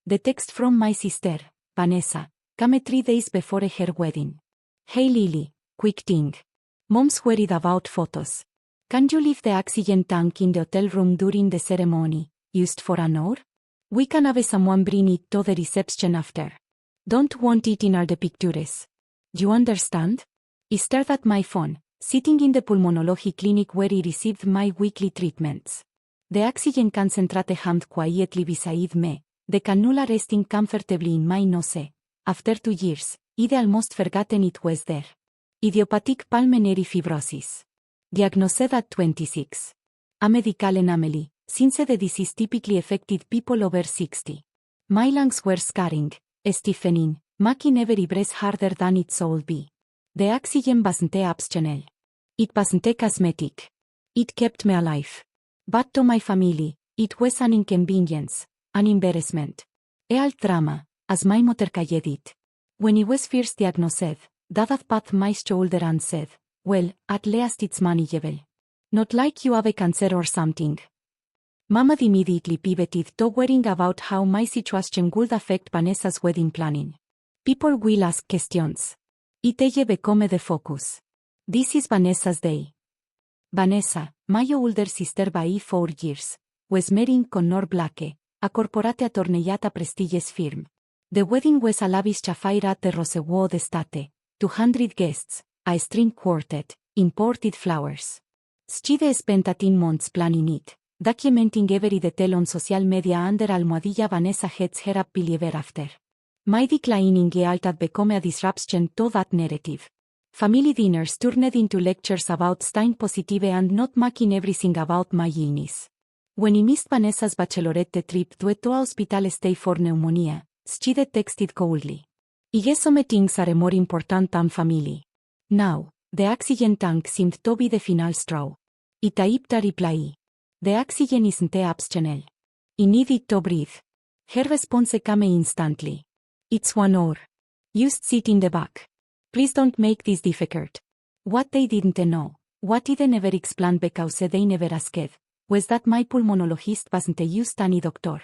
The text from my sister, Vanessa, came 3 days before her wedding. Hey Lily, quick thing. Mom's worried about photos. Can you leave the oxygen tank in the hotel room during the ceremony, used for an hour? We can have someone bring it to the reception after. Don't want it in all the pictures. You understand? I stared at my phone, sitting in the pulmonology clinic where I received my weekly treatments. The oxygen concentrator hummed quietly beside me, the cannula resting comfortably in my nose. After 2 years, I'd almost forgotten it was there. Idiopathic pulmonary fibrosis. Diagnosed at 26. A medical anomaly, since the disease typically affected people over 60. My lungs were scarring, stiffening, making every breath harder than it should be. The oxygen wasn't optional. It wasn't cosmetic. It kept me alive. But to my family, it was an inconvenience, an embarrassment. A drama, as my mother called it. When I was first diagnosed, Dad pat my shoulder and said, well, at least it's manageable. Not like you have a cancer or something. Mama immediately pivoted to worrying about how my situation would affect Vanessa's wedding planning. People will ask questions. It become the focus. This is Vanessa's day. Vanessa, my older sister by 4 years, was marrying Connor Blake, a corporate attorney at a prestigious firm. The wedding was a lavish affair at the Rosewood Estate, 200 guests, a string quartet, imported flowers. She'd spent 18 months planning it, documenting every detail on social media under almohadilla Vanessa heads her up believer after. My declining health had become a disruption to that narrative. Family dinners turned into lectures about staying positive and not making everything about my illness. When I missed Vanessa's bachelorette trip due to a hospital stay for pneumonia, she'd texted coldly. I guess some things are more important than family. Now, the oxygen tank seemed to be the final straw. I typed a reply. The oxygen isn't optional. I need it to breathe. Her response came instantly. It's 1 hour. Just sit in the back. Please don't make this difficult. What they didn't know, what they never explained because they never asked, was that my pulmonologist wasn't just any doctor.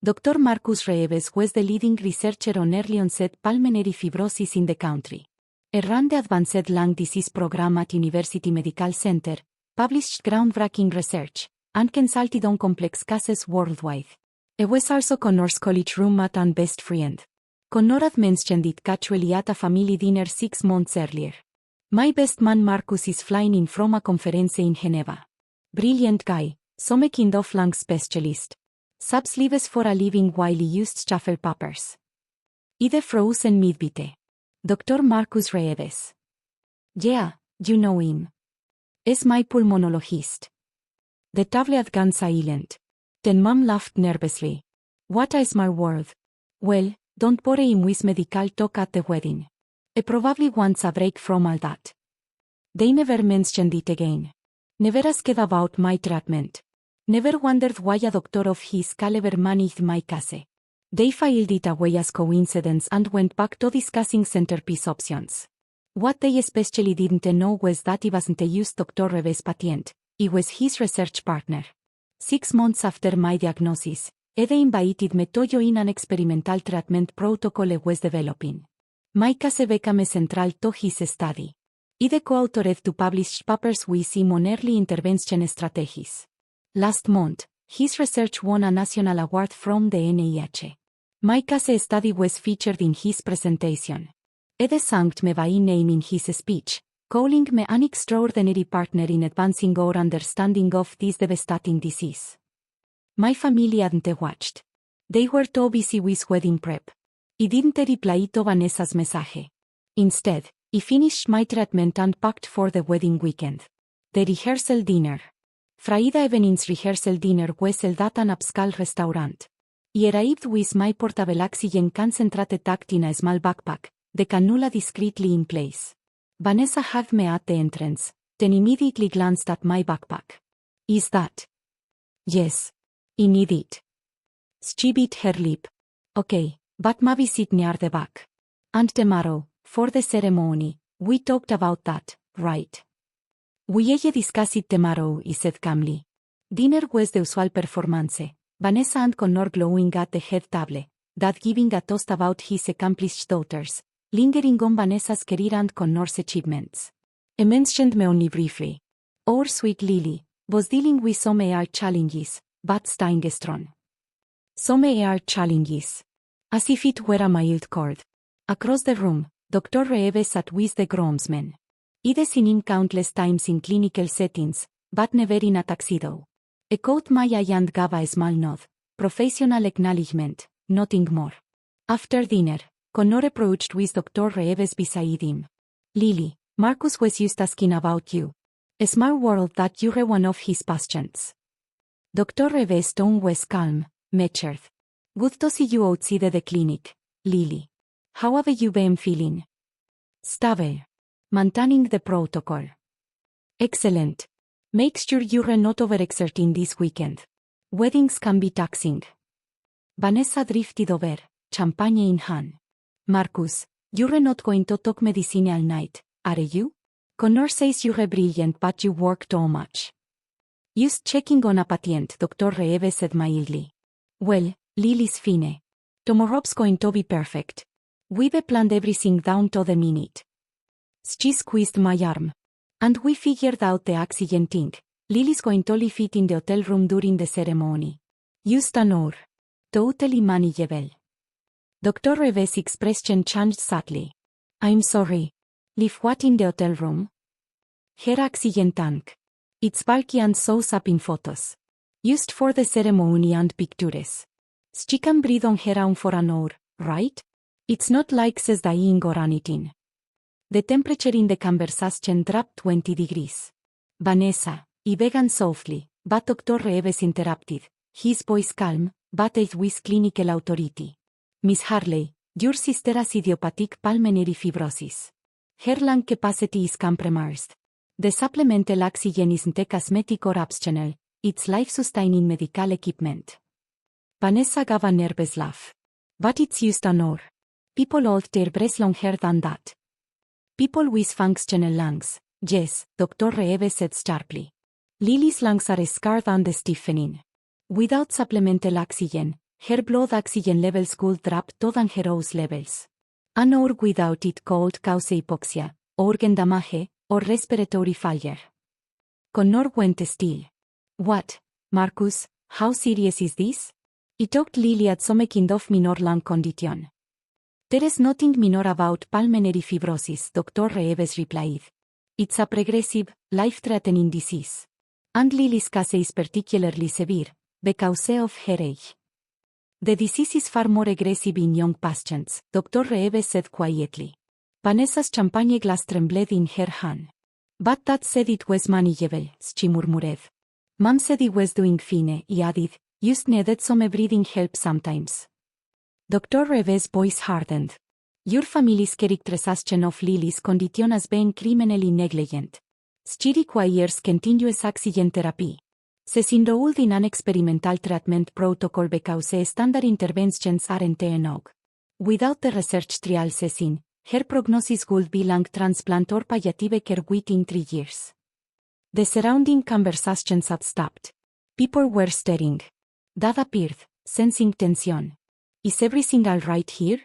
Dr. Marcus Reeves was the leading researcher on early onset pulmonary fibrosis in the country. He ran the Advanced Lung Disease Program at University Medical Center, published groundbreaking research, and consulted on complex cases worldwide. He was also Connor's college roommate and best friend. Connor had mentioned it casually at a family dinner 6 months earlier. My best man Marcus is flying in from a conference in Geneva. Brilliant guy, some kind of lung specialist. Subs lives for a living while he used shuffle papers. Ide frozen midbite. Dr. Marcus Reeves. Yeah, you know him. Is my pulmonologist. The table had gone silent. Then Mom laughed nervously. What a small world. Well, don't bore him with medical talk at the wedding. He probably wants a break from all that. They never mentioned it again. Never asked about my treatment. Never wondered why a doctor of his caliber managed my case. They filed it away as coincidence and went back to discussing centerpiece options. What they especially didn't know was that he wasn't a used Dr. Reeves' patient, he was his research partner. 6 months after my diagnosis, they invited me to join an experimental treatment protocol he was developing. My case became central to his study. I co-authored 2 published papers with him on early intervention strategies. Last month, his research won a national award from the NIH. My case study was featured in his presentation. He thanked me by name in his speech, calling me an extraordinary partner in advancing our understanding of this devastating disease. My family hadn't watched. They were too busy with wedding prep. I didn't reply to Vanessa's message. Instead, I finished my treatment and packed for the wedding weekend. The rehearsal dinner. Friday evening's rehearsal dinner was held at an upscale restaurant. I arrived with my portable oxygen concentrator tucked in a small backpack, the cannula discreetly in place. Vanessa hugged me at the entrance, then immediately glanced at my backpack. Is that? Yes. I need it. She bit her lip. Okay, but maybe sit near the back. And tomorrow, for the ceremony, we talked about that, right? We'll discuss it tomorrow, he said calmly. Dinner was the usual performance, Vanessa and Connor glowing at the head table, Dad giving a toast about his accomplished daughters, lingering on Vanessa's career and Connor's achievements. He mentioned me only briefly. Our sweet Lily was dealing with some AR challenges, but staying strong. Some AR challenges. As if it were a mild chord. Across the room, Dr. Reeves sat with the groomsmen. I'd seen him countless times in clinical settings, but never in a tuxedo. He caught my eye and gave a small nod. Professional acknowledgement, nothing more. After dinner, Connor approached with Dr. Reeves beside him. Lily, Marcus was just asking about you. A small world that you were one of his patients. Dr. Reeves' tone was calm, measured. Good to see you outside the clinic, Lily. How have you been feeling? Stable. Maintaining the protocol. Excellent. Make sure you're not overexerting this weekend. Weddings can be taxing. Vanessa drifted over, champagne in hand. Marcus, you're not going to talk medicine all night, are you? Connor says you're brilliant but you work too much. Just checking on a patient, Dr. Reeves said mildly. Well, Lily's fine. Tomorrow's going to be perfect. We've planned everything down to the minute. She squeezed my arm. And we figured out the oxygen thing. Lily's going to leave it in the hotel room during the ceremony. Just an hour. Totally manageable. Dr. Reeves' expression changed sadly. I'm sorry. Leave what in the hotel room? Her oxygen tank. It's bulky and shows up in photos. Used for the ceremony and pictures. She can breathe on her own for an hour, right? It's not like she's dying or anything. The temperature in the conversation dropped 20 degrees. Vanessa, he began softly, but Dr. Reeves interrupted, his voice calm, but with clinical authority. Miss Harley, your sister has idiopathic pulmonary fibrosis. Her lung capacity is compromised. The supplemental oxygen isn't a cosmetic or optional, it's life-sustaining medical equipment. Vanessa gave a nervous laugh. But it's just an hour. People hold their breath longer than that. People with functional lungs, yes, Dr. Reeves said sharply. Lily's lungs are scarred and stiffening. Without supplemental oxygen, her blood oxygen levels could drop to dangerous levels. An hour without it could cause hypoxia, organ damage, or respiratory failure. Connor went still. What, Marcus, how serious is this? He talked Lily at some kind of minor lung condition. There is nothing minor about pulmonary fibrosis, Dr. Reeves replied. It's a progressive, life-threatening disease. And Lily's case is particularly severe, because of her age. The disease is far more aggressive in young patients, Dr. Reeves said quietly. Vanessa's champagne glass trembled in her hand. But Dad said it was manageable, she murmured. Mom said he was doing fine, he added, just needed some breathing help sometimes. Dr. Reeves' voice hardened. Your family's characterization of Lily's condition as being criminally negligent. She requires continuous oxygen therapy. She's enrolled in an experimental treatment protocol because standard interventions aren't enough. Without the research trial ceasing, her prognosis would be lung transplant or palliative care within 3 years. The surrounding conversations had stopped. People were staring. Dad appeared, sensing tension. Is everything all right here?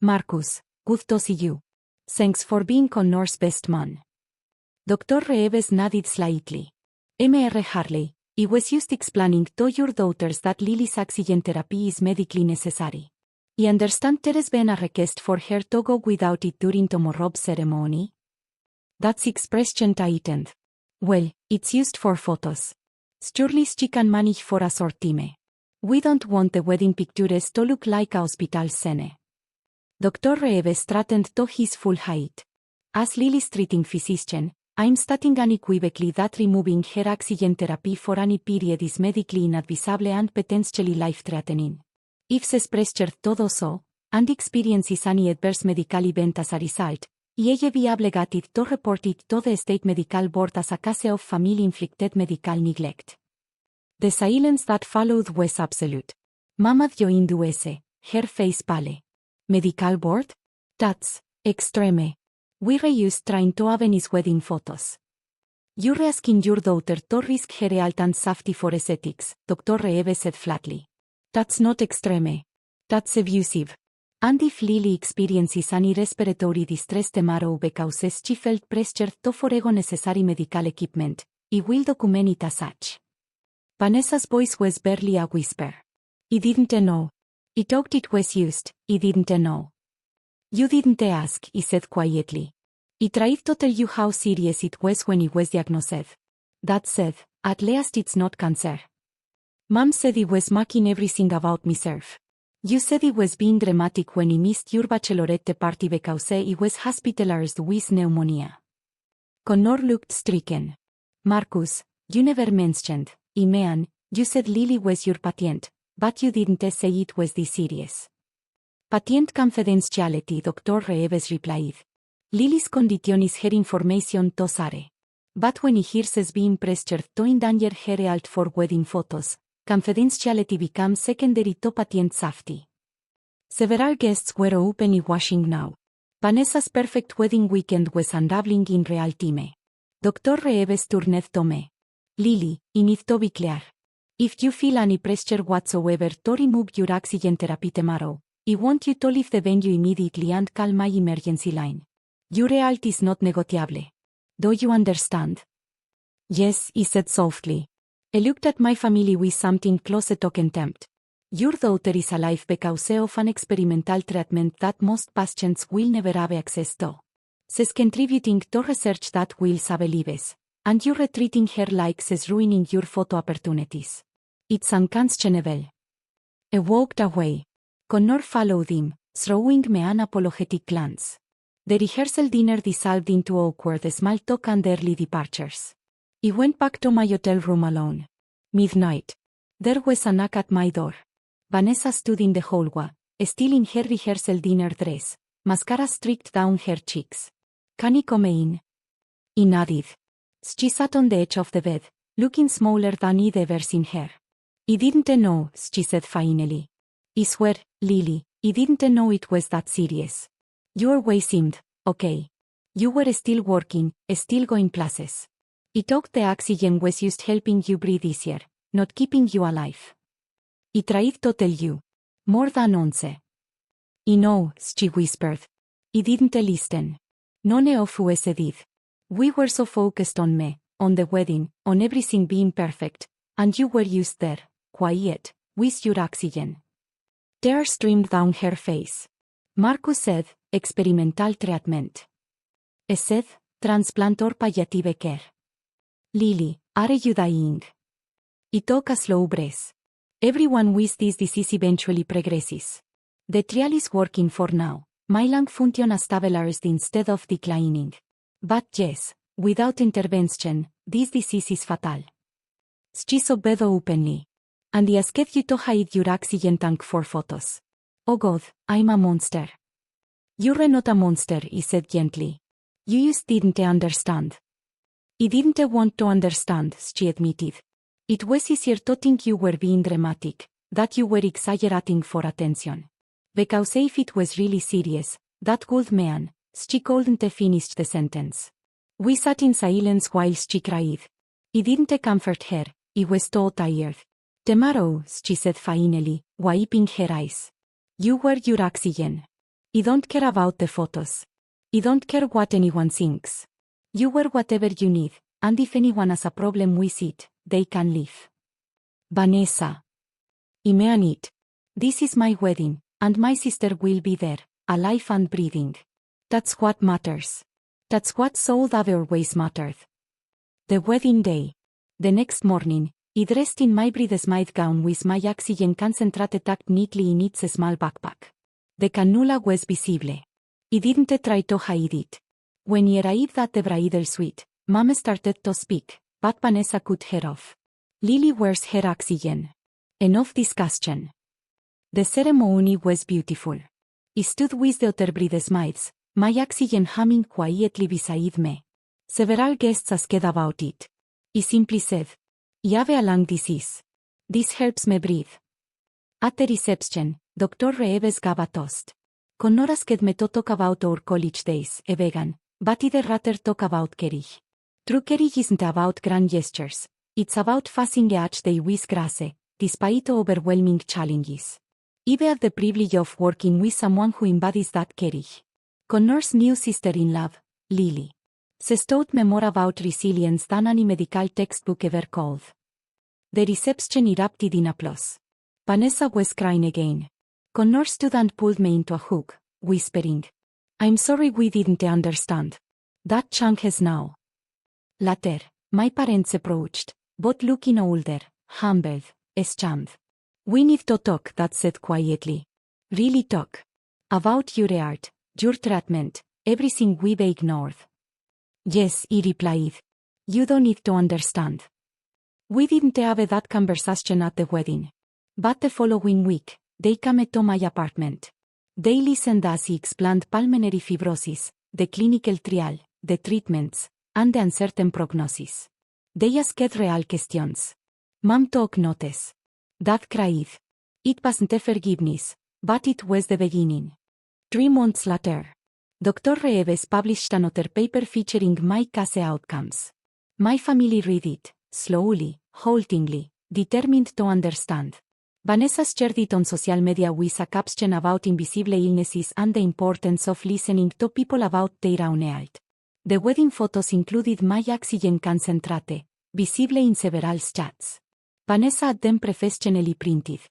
Marcus, good to see you. Thanks for being Connor's best man. Dr. Reeves nodded slightly. Mr. Harley, I was just explaining to your daughters that Lily's oxygen therapy is medically necessary. I understand there has been a request for her to go without it during tomorrow's ceremony. That's expression tightened. Well, it's used for photos. Surely she can manage for a short time. We don't want the wedding pictures to look like a hospital scene. Dr. Reeves straightened to his full height. As Lily's treating physician, I'm stating unequivocally that removing her oxygen therapy for any period is medically inadvisable and potentially life-threatening. If she's pressured to do so, and experiences any adverse medical event as a result, ella be obligated to report it to the state medical board as a case of family-inflicted medical neglect. The silence that followed was absolute. Mama joined us, her face pale. Medical board? That's extreme. We reused trying to avenge wedding photos. You're asking your daughter to risk her health and safety for aesthetics, Dr. Reeves said flatly. That's not extreme. That's abusive. And if Lily experiences any respiratory distress tomorrow because she felt pressured to forego necessary medical equipment, I will document it as such. Vanessa's voice was barely a whisper. I didn't know. I thought it was used, I didn't know. You didn't ask, he said quietly. I tried to tell you how serious it was when it was diagnosed. That said, at least it's not cancer. Mom said I was making everything about myself. You said I was being dramatic when I missed your bachelorette party because I was hospitalized with pneumonia. Connor looked stricken. Marcus, you never mentioned, I you said Lily was your patient, but you didn't say it was this serious. Patient confidentiality, Dr. Reeves replied. Lily's condition is her information to share. But when he hears us being pressured to endanger her health for wedding photos, confidentiality becomes secondary to patient safety. Several guests were openly watching now. Vanessa's perfect wedding weekend was unraveling in real time. Dr. Reeves turned to me. Lily, I need to be clear. If you feel any pressure whatsoever to remove your oxygen therapy tomorrow, I want you to leave the venue immediately and call my emergency line. Your health is not negotiable. Do you understand? Yes, he said softly. I looked at my family with something close to contempt. Your daughter is alive because of an experimental treatment that most patients will never have access to. She's contributing to research that will save lives, and you're treating her like she's ruining your photo opportunities. It's unconscionable. I walked away. Connor followed him, throwing me an apologetic glance. The rehearsal dinner dissolved into awkward small talk and early departures. I went back to my hotel room alone. Midnight. There was a knock at my door. Vanessa stood in the hallway, still in her rehearsal dinner dress, mascara streaked down her cheeks. Can I come in? I nodded. She sat on the edge of the bed, looking smaller than I'd ever seen her. I didn't know, she said finally. I swear, Lily, I didn't know it was that serious. You always seemed, okay. You were still working, still going places. I thought the oxygen was just helping you breathe easier, not keeping you alive. I tried to tell you. More than once. I know, she whispered. I didn't listen. None of us did. We were so focused on me, on the wedding, on everything being perfect, and you were just there, quiet, with your oxygen. Tears streamed down her face. Marcus said, experimental treatment. I said, transplant or palliative care. Lily, are you dying? I took a slow breath. Everyone with this disease eventually progresses. The trial is working for now. My lung function stabilized instead of declining. But yes, without intervention, this disease is fatal. She sobbed openly. And I asked you to hide your oxygen tank for photos. Oh God, I'm a monster. You're not a monster, he said gently. You just didn't understand. I didn't want to understand, she admitted. It was easier to think you were being dramatic, that you were exaggerating for attention. Because if it was really serious, that good man, she couldn't finish the sentence. We sat in silence while she cried. I didn't comfort her, I was too tired. Tomorrow, she said finally, wiping her eyes. You were your oxygen. I don't care about the photos. I don't care what anyone thinks. You were whatever you need, and if anyone has a problem with it, they can leave. Vanessa. I mean it. This is my wedding, and my sister will be there, alive and breathing. That's what matters. That's what should have always mattered. The wedding day. The next morning, I dressed in my bridesmaid gown with my oxygen concentrator tucked neatly in its small backpack. The cannula was visible. I didn't try to hide it. When I arrived at the bridal suite, Mom started to speak, but Vanessa cut her off. Lily wears her oxygen. Enough discussion. The ceremony was beautiful. I stood with the other bridesmaids, my oxygen humming quietly beside me. Several guests asked about it. I simply said, I have a lung disease. This helps me breathe. At the reception, Dr. Reeves gave a toast. Connor asked me to talk about our college days, a vegan, but I'd rather talk about courage. True courage isn't about grand gestures. It's about facing each day with grace, despite overwhelming challenges. I have the privilege of working with someone who embodies that courage. Connor's new sister-in-law, Lily. Se taught me more about resilience than any medical textbook ever could. The reception erupted in applause. Vanessa was crying again. Connor stood and pulled me into a hug, whispering, "I'm sorry we didn't understand. That changes now." Later, my parents approached, both looking older, humbled, ashamed. "We need to talk," Dad said quietly. "Really talk. About your art, your treatment, everything we've ignored." "Yes," he replied. "You don't need to understand." We didn't have that conversation at the wedding. But the following week, they came to my apartment. They listened as he explained pulmonary fibrosis, the clinical trial, the treatments, and the uncertain prognosis. They asked real questions. Mom took notice. Dad cried. It wasn't a forgiveness, but it was the beginning. 3 months later, Dr. Reeves published another paper featuring my case outcomes. My family read it, slowly, haltingly, determined to understand. Vanessa shared it on social media with a caption about invisible illnesses and the importance of listening to people about their own health. The wedding photos included my oxygen concentrate, visible in several chats. Vanessa had them professionally printed.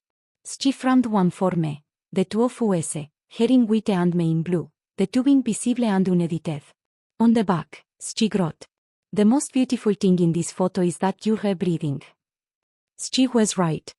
She framed one for me, the two of us, her in white and me in blue, the two being visible and unedited. On the back, she wrote, "The most beautiful thing in this photo is that you're breathing." She was right.